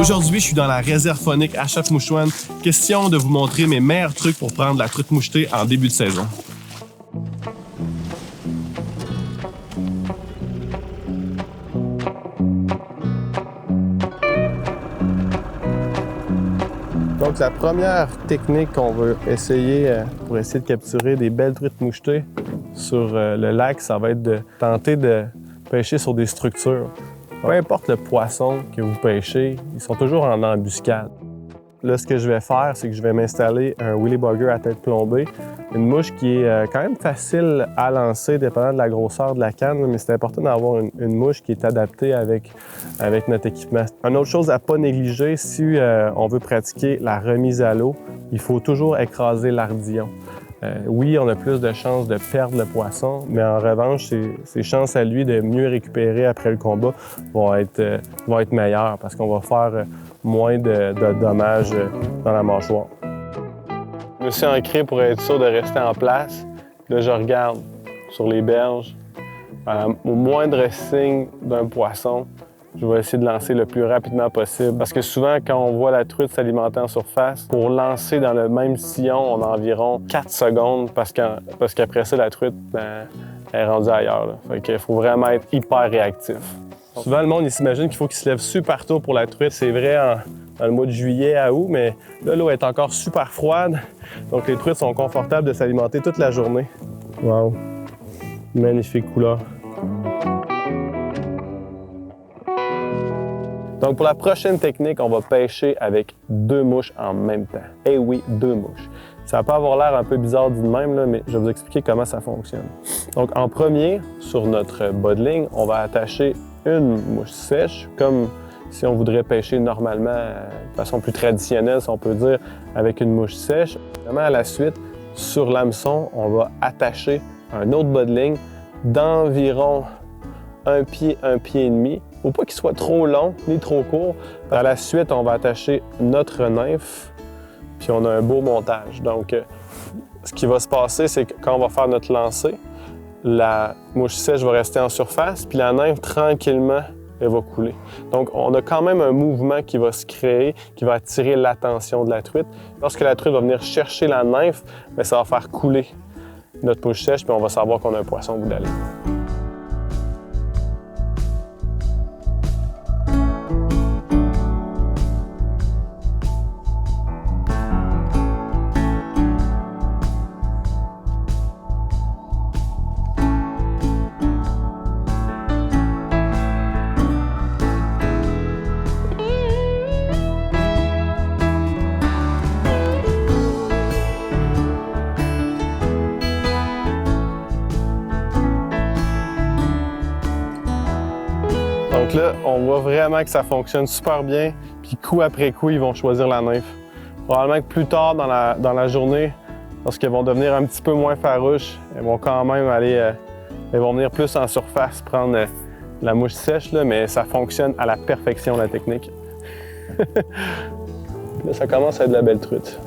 Aujourd'hui, je suis dans la réserve faunique à Chef-Mouchouane. Question de vous montrer mes meilleurs trucs pour prendre la truite mouchetée en début de saison. Donc, la première technique qu'on veut essayer pour essayer de capturer des belles truites mouchetées sur le lac, ça va être de tenter de pêcher sur des structures. Peu importe le poisson que vous pêchez, ils sont toujours en embuscade. Là, ce que je vais faire, c'est que je vais m'installer un Willy Bugger à tête plombée, une mouche qui est quand même facile à lancer, dépendant de la grosseur de la canne, mais c'est important d'avoir une mouche qui est adaptée avec notre équipement. Une autre chose à ne pas négliger, si on veut pratiquer la remise à l'eau, il faut toujours écraser l'ardillon. Oui, on a plus de chances de perdre le poisson, mais en revanche, ses chances à lui de mieux récupérer après le combat vont être meilleures parce qu'on va faire moins de dommages dans la mâchoire. Je me suis ancré pour être sûr de rester en place. Là, je regarde sur les berges. Au moindre signe d'un poisson, je vais essayer de lancer le plus rapidement possible. Parce que souvent, quand on voit la truite s'alimenter en surface, pour lancer dans le même sillon, on a environ 4 secondes parce qu'après ça, la truite est rendue ailleurs. Là. Fait qu'il faut vraiment être hyper réactif. Souvent, le monde s'imagine qu'il faut qu'il se lève super tôt pour la truite. C'est vrai dans le mois de juillet à août, mais là, l'eau est encore super froide. Donc, les truites sont confortables de s'alimenter toute la journée. Wow! Magnifique couleur. Donc, pour la prochaine technique, on va pêcher avec 2 mouches en même temps. Eh oui, 2 mouches. Ça peut avoir l'air un peu bizarre dit de même, là, mais je vais vous expliquer comment ça fonctionne. Donc, en premier, sur notre bas de ligne, on va attacher une mouche sèche, comme si on voudrait pêcher normalement de façon plus traditionnelle, si on peut dire, avec une mouche sèche. Vraiment, à la suite, sur l'hameçon, on va attacher un autre bas de ligne d'environ 1 pied et demi. Il ne faut pas qu'il soit trop long ni trop court. Par la suite, on va attacher notre nymphe, puis on a un beau montage. Donc, ce qui va se passer, c'est que quand on va faire notre lancer, la mouche sèche va rester en surface, puis la nymphe, tranquillement, elle va couler. Donc, on a quand même un mouvement qui va se créer, qui va attirer l'attention de la truite. Lorsque la truite va venir chercher la nymphe, bien, ça va faire couler notre mouche sèche, puis on va savoir qu'on a un poisson au bout de la ligne. Donc là, on voit vraiment que ça fonctionne super bien, puis coup après coup, ils vont choisir la nymphe. Probablement que plus tard dans la journée, lorsqu'elles vont devenir un petit peu moins farouches, elles vont quand même elles vont venir plus en surface prendre la mouche sèche, là, mais ça fonctionne à la perfection, la technique. Là, ça commence à être de la belle truite.